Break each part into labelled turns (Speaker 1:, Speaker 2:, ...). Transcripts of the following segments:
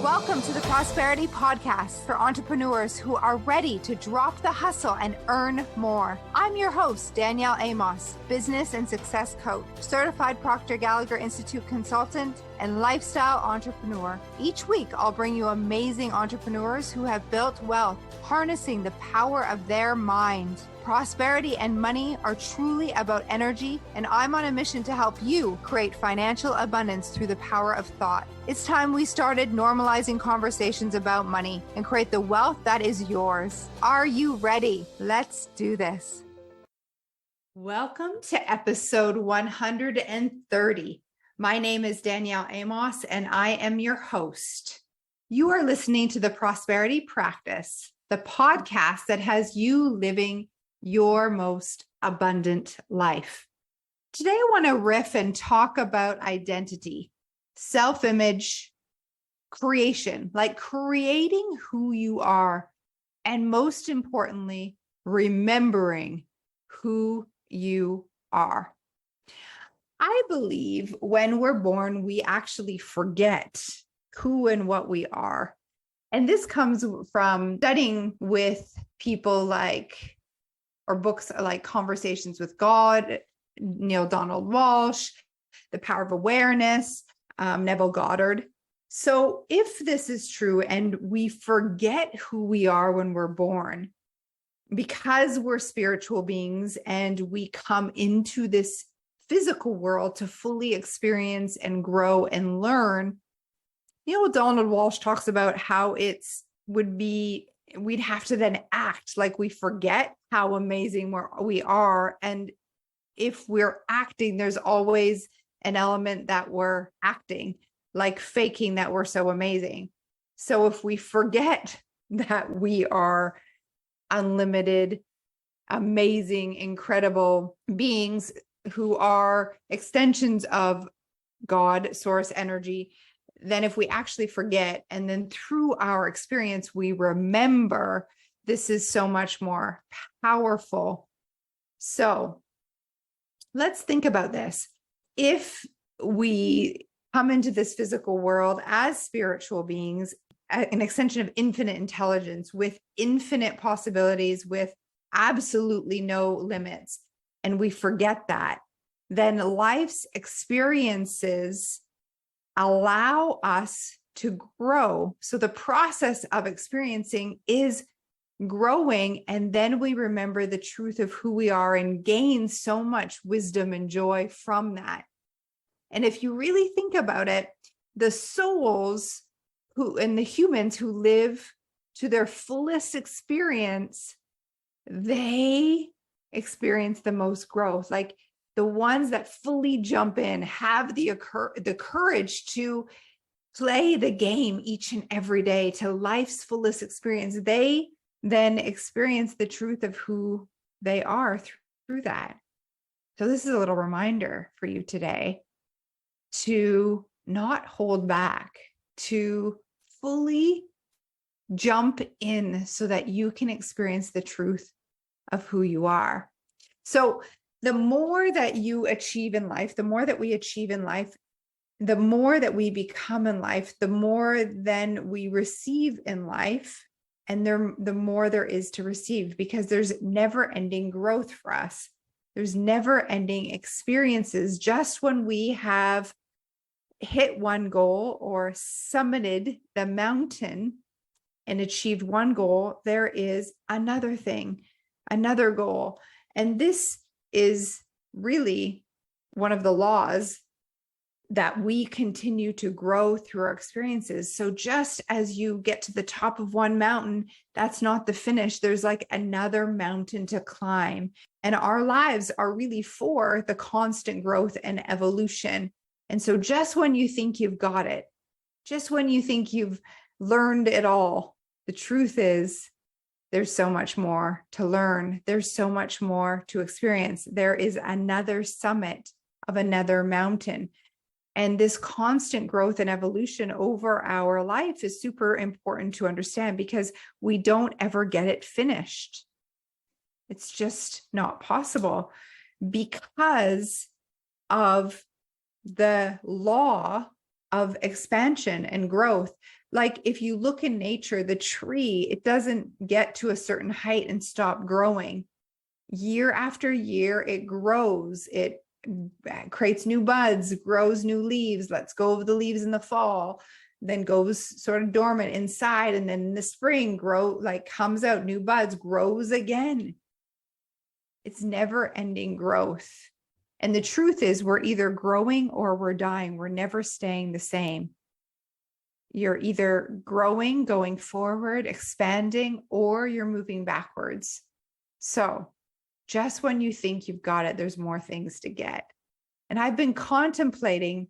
Speaker 1: Welcome to the Prosperity Podcast for entrepreneurs who are ready to drop the hustle and earn more. I'm your host, Danielle Amos, business and success coach, certified Proctor Gallagher Institute consultant, and lifestyle entrepreneur. Each week, I'll bring you amazing entrepreneurs who have built wealth, harnessing the power of their mind. Prosperity and money are truly about energy, and I'm on a mission to help you create financial abundance through the power of thought. It's time we started normalizing conversations about money and create the wealth that is yours. Are you ready? Let's do this. Welcome to episode 130. My name is Danielle Amos, and I am your host. You are listening to the Prosperity Practice, the podcast that has you living your most abundant life. Today, I want to riff and talk about identity, self-image, creation, like creating who you are, and most importantly, remembering who you are. I believe when we're born, we actually forget who and what we are. And this comes from studying with people or books like Conversations with God, Neil Donald Walsh, The Power of Awareness, Neville Goddard. So if this is true and we forget who we are when we're born, because we're spiritual beings and we come into this physical world to fully experience and grow and learn, Neil Donald Walsh talks about how we'd have to then act like we forget how amazing we are. And if we're acting, there's always an element that we're acting, like faking that we're so amazing. So if we forget that we are unlimited, amazing, incredible beings who are extensions of God, source energy, then if we actually forget, and then through our experience, we remember, this is so much more powerful. So let's think about this. If we come into this physical world as spiritual beings, an extension of infinite intelligence with infinite possibilities, with absolutely no limits, and we forget that, then life's experiences allow us to grow. So the process of experiencing is growing, and then we remember the truth of who we are and gain so much wisdom and joy from that. And if you really think about it, the souls and the humans who live to their fullest experience, they experience the most growth. Like the ones that fully jump in, have the courage to play the game each and every day to life's fullest experience, they then experience the truth of who they are through that. So this is a little reminder for you today to not hold back, to fully jump in so that you can experience the truth of who you are. So the more that you achieve in life, the more that we achieve in life, the more that we become in life, the more then we receive in life, and the more there is to receive, because there's never-ending growth for us. There's never-ending experiences. Just when we have hit one goal or summited the mountain and achieved one goal, there is another thing, another goal. And this is really one of the laws that we continue to grow through our experiences. So just as you get to the top of one mountain, that's not the finish. There's like another mountain to climb. And our lives are really for the constant growth and evolution. And so just when you think you've got it, just when you think you've learned it all, the truth is there's so much more to learn. There's so much more to experience. There is another summit of another mountain. And this constant growth and evolution over our life is super important to understand, because we don't ever get it finished. It's just not possible because of the law of expansion and growth. Like if you look in nature, the tree, it doesn't get to a certain height and stop growing. Year after year, it grows. It creates new buds, grows new leaves, lets go of the leaves in the fall, then goes sort of dormant inside. And then in the spring, comes out new buds, grows again. It's never ending growth. And the truth is, we're either growing or we're dying. We're never staying the same. You're either growing, going forward, expanding, or you're moving backwards. So just when you think you've got it, there's more things to get. And I've been contemplating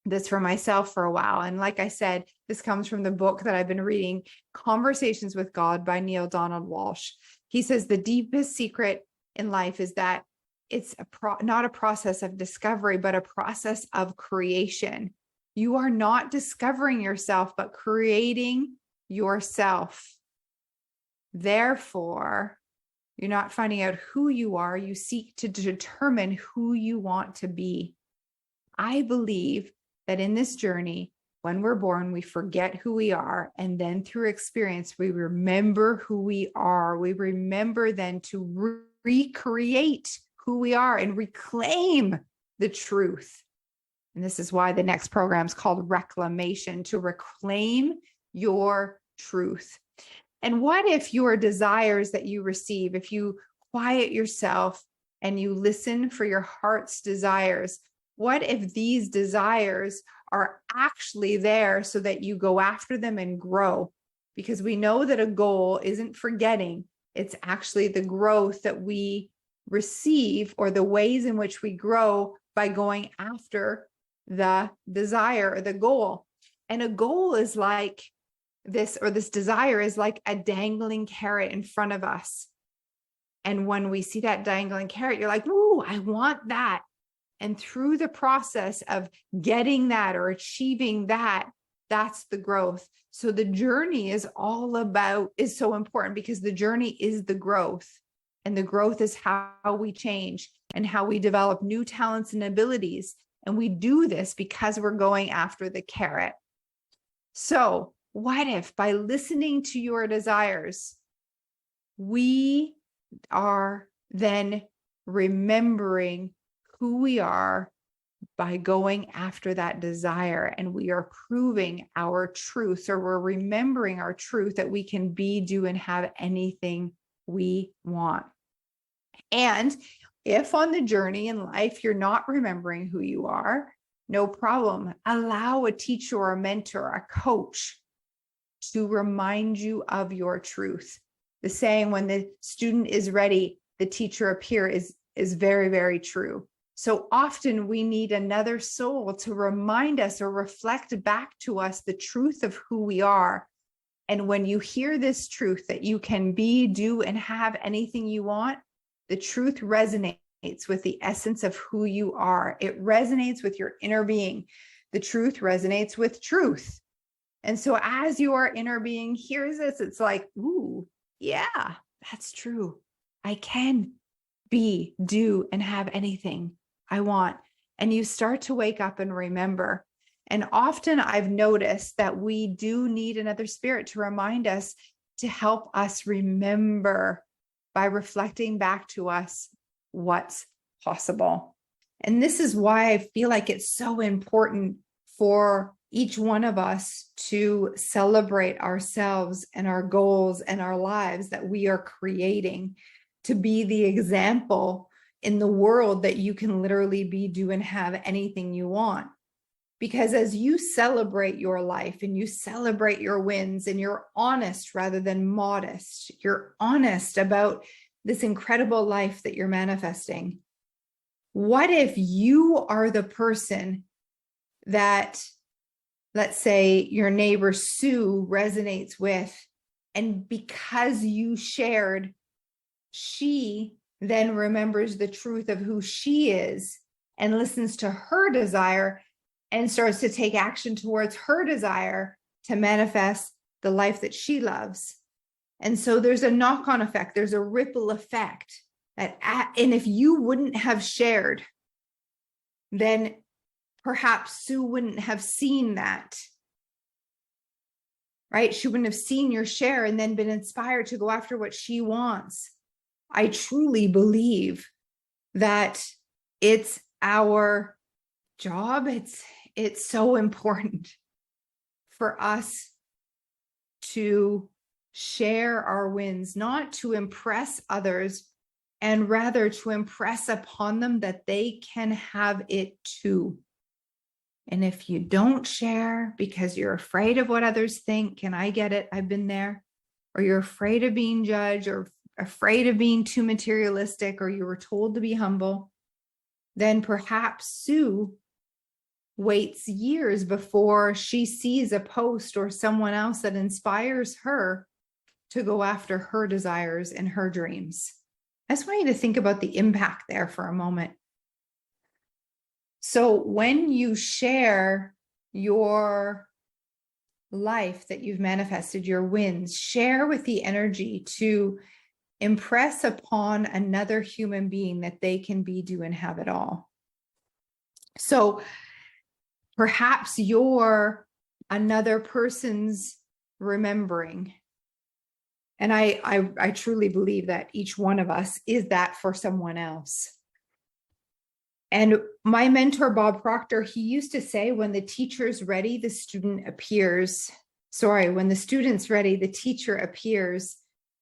Speaker 1: this for myself for a while. And like I said, this comes from the book that I've been reading, Conversations with God by Neil Donald Walsh. He says the deepest secret in life is that it's not a process of discovery, but a process of creation. You are not discovering yourself, but creating yourself. Therefore, you're not finding out who you are. You seek to determine who you want to be. I believe that in this journey, when we're born, we forget who we are. And then through experience, we remember who we are. We remember then to recreate who we are and reclaim the truth. And this is why the next program is called Reclamation, to reclaim your truth. And what if your desires that you receive, if you quiet yourself and you listen for your heart's desires, what if these desires are actually there so that you go after them and grow? Because we know that a goal isn't forgetting. It's actually the growth that we receive, or the ways in which we grow by going after the desire or the goal. And a goal is like this, or this desire is like a dangling carrot in front of us. And when we see that dangling carrot, you're like, ooh, I want that. And through the process of getting that or achieving that, that's the growth. So the journey is so important, because the journey is the growth. And the growth is how we change and how we develop new talents and abilities. And we do this because we're going after the carrot. So what if by listening to your desires, we are then remembering who we are by going after that desire, and we are proving our truth, or we're remembering our truth that we can be, do, and have anything we want. And if on the journey in life you're not remembering who you are, no problem. Allow a teacher or a mentor, a coach, to remind you of your truth. The saying, when the student is ready, the teacher appears, is very, very true. So often we need another soul to remind us or reflect back to us the truth of who we are. And when you hear this truth that you can be, do, and have anything you want, the truth resonates with the essence of who you are. It resonates with your inner being. The truth resonates with truth. And so as your inner being hears this, it's like, ooh, yeah, that's true. I can be, do, and have anything I want. And you start to wake up and remember. And often I've noticed that we do need another spirit to remind us, to help us remember by reflecting back to us what's possible. And this is why I feel like it's so important for each one of us to celebrate ourselves and our goals and our lives that we are creating, to be the example in the world that you can literally be, do, and have anything you want. Because as you celebrate your life and you celebrate your wins, and you're honest rather than modest, you're honest about this incredible life that you're manifesting. What if you are the person that, let's say, your neighbor Sue resonates with, and because you shared, she then remembers the truth of who she is and listens to her desire and starts to take action towards her desire to manifest the life that she loves. And so there's a knock-on effect. There's a ripple effect and if you wouldn't have shared, then perhaps Sue wouldn't have seen that, right? She wouldn't have seen your share and then been inspired to go after what she wants. I truly believe that it's our job. It's so important for us to share our wins, not to impress others, and rather to impress upon them that they can have it too. And if you don't share because you're afraid of what others think, and I get it, I've been there, or you're afraid of being judged, or afraid of being too materialistic, or you were told to be humble, then perhaps Sue waits years before she sees a post or someone else that inspires her to go after her desires and her dreams. I just want you to think about the impact there for a moment. So when you share your life that you've manifested, your wins, share with the energy to impress upon another human being that they can be, do, and have it all. So perhaps you're another person's remembering. And I truly believe that each one of us is that for someone else. And my mentor, Bob Proctor, he used to say, when the teacher's ready, the student appears. When the student's ready, the teacher appears.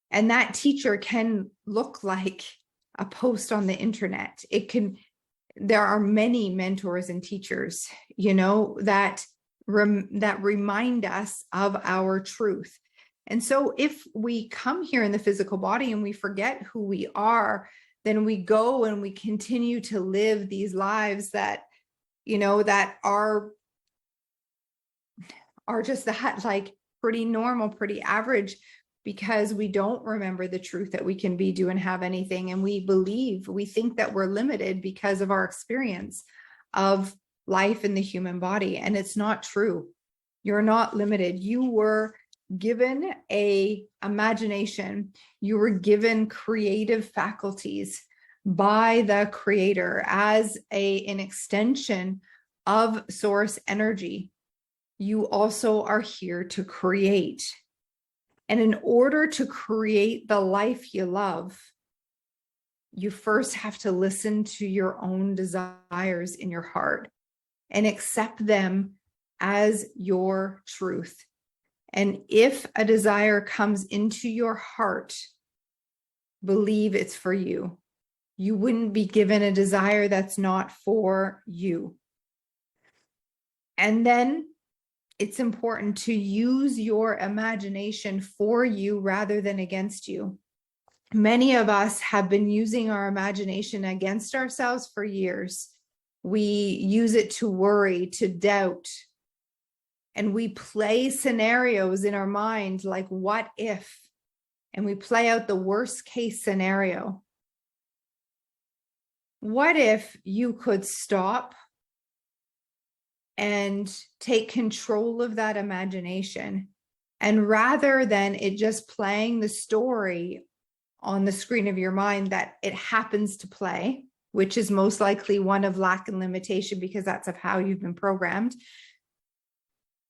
Speaker 1: And that teacher can look like a post on the internet. There are many mentors and teachers, that remind us of our truth. And so if we come here in the physical body and we forget who we are, then we go and we continue to live these lives that, that are just that, like, pretty normal, pretty average, because we don't remember the truth that we can be, do, and have anything. And we think that we're limited because of our experience of life in the human body. And it's not true. You're not limited. You were given a imagination. You were given creative faculties by the creator as an extension of source energy. You also are here to create. And in order to create the life you love, you first have to listen to your own desires in your heart and accept them as your truth. And if a desire comes into your heart, believe it's for you. You wouldn't be given a desire that's not for you. And then it's important to use your imagination for you rather than against you. Many of us have been using our imagination against ourselves for years. We use it to worry, to doubt, and we play scenarios in our mind like, what if? And we play out the worst case scenario. What if you could stop and take control of that imagination, and rather than it just playing the story on the screen of your mind that it happens to play, which is most likely one of lack and limitation, because that's of how you've been programmed.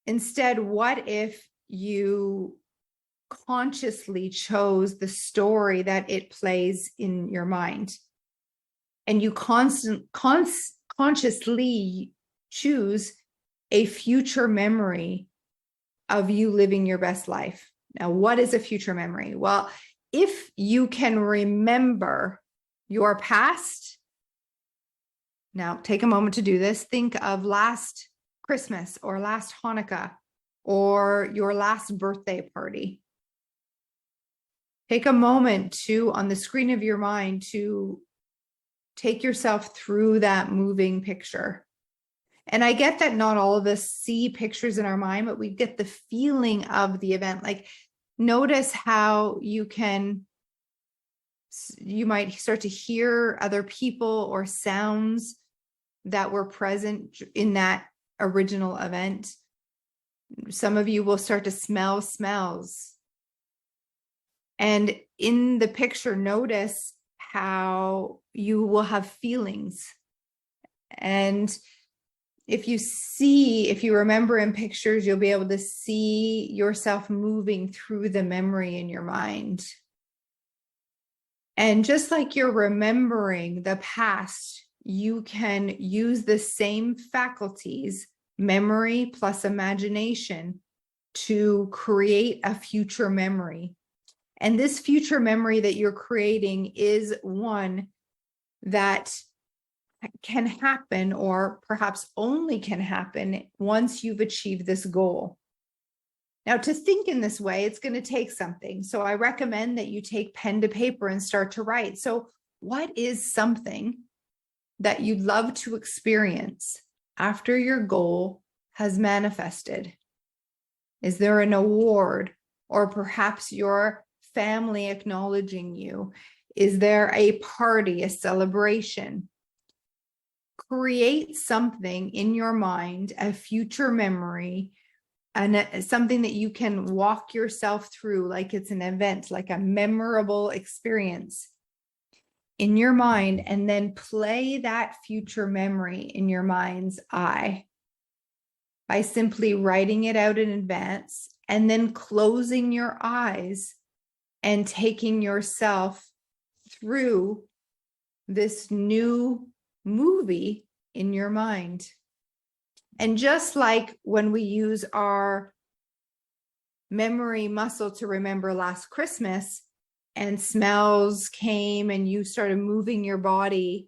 Speaker 1: Instead, what if you consciously chose the story that it plays in your mind, and you consciously choose a future memory of you living your best life? Now, what is a future memory? Well, if you can remember your past, now take a moment to do this. Think of last Christmas or last Hanukkah or your last birthday party. Take a moment to, on the screen of your mind, to take yourself through that moving picture. And I get that not all of us see pictures in our mind, but we get the feeling of the event. Like, notice how you might start to hear other people or sounds that were present in that original event. Some of you will start to smell smells. And in the picture, notice how you will have feelings. And if you remember in pictures, you'll be able to see yourself moving through the memory in your mind. And just like you're remembering the past, you can use the same faculties, memory plus imagination, to create a future memory. And this future memory that you're creating is one that can happen, or perhaps only can happen, once you've achieved this goal. Now, to think in this way, it's going to take something. So I recommend that you take pen to paper and start to write. So what is something that you'd love to experience after your goal has manifested? Is there an award, or perhaps your family acknowledging you? Is there a party, a celebration? Create something in your mind, a future memory, and something that you can walk yourself through like it's an event, like a memorable experience in your mind, and then play that future memory in your mind's eye by simply writing it out in advance and then closing your eyes and taking yourself through this new movie in your mind. And just like when we use our memory muscle to remember last Christmas, and smells came and you started moving your body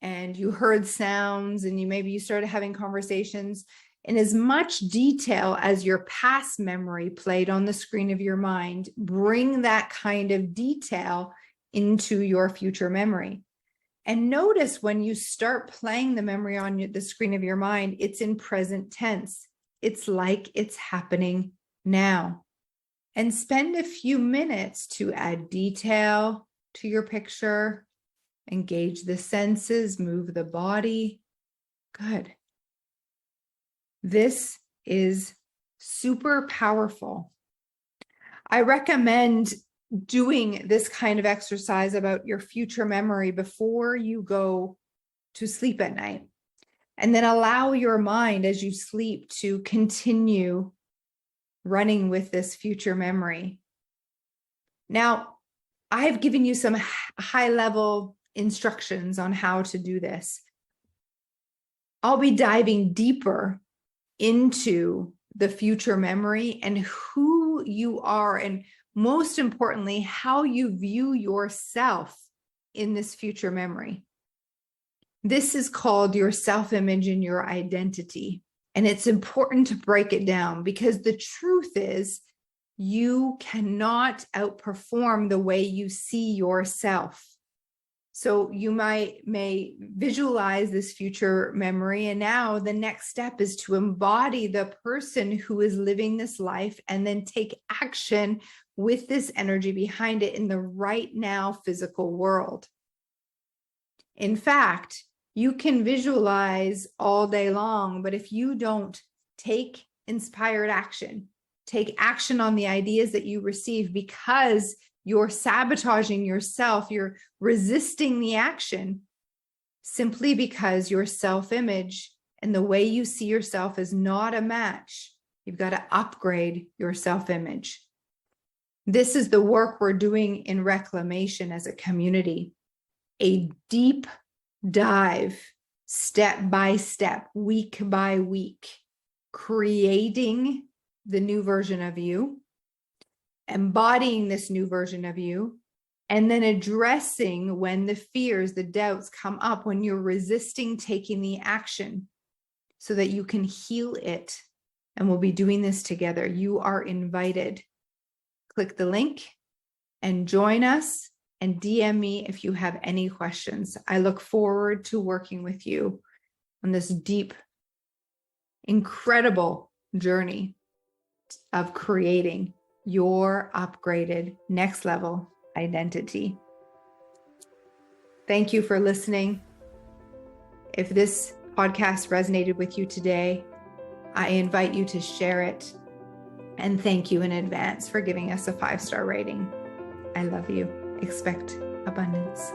Speaker 1: and you heard sounds and you started having conversations, in as much detail as your past memory played on the screen of your mind, bring that kind of detail into your future memory. And notice when you start playing the memory on the screen of your mind, it's in present tense. It's like it's happening now. And spend a few minutes to add detail to your picture, engage the senses, move the body. Good. This is super powerful. I recommend doing this kind of exercise about your future memory before you go to sleep at night, and then allow your mind as you sleep to continue running with this future memory. Now, I've given you some high-level instructions on how to do this. I'll be diving deeper into the future memory and who you are, and most importantly, how you view yourself in this future memory. This is called your self-image and your identity. And it's important to break it down, because the truth is you cannot outperform the way you see yourself. So you may visualize this future memory, and now the next step is to embody the person who is living this life, and then take action with this energy behind it in the right now physical world. In fact, you can visualize all day long, but if you don't take inspired action, take action on the ideas that you receive, because you're sabotaging yourself, you're resisting the action simply because your self-image and the way you see yourself is not a match. You've got to upgrade your self-image. This is the work we're doing in Reclamation as a community. A deep dive, step by step, week by week, creating the new version of you, embodying this new version of you, and then addressing when the fears, the doubts come up, when you're resisting taking the action, so that you can heal it. And we'll be doing this together. You are invited. Click the link and join us, and DM me if you have any questions. I look forward to working with you on this deep, incredible journey of creating your upgraded next level identity. Thank you for listening. If this podcast resonated with you today, I invite you to share it. And thank you in advance for giving us a 5-star rating. I love you. Expect abundance.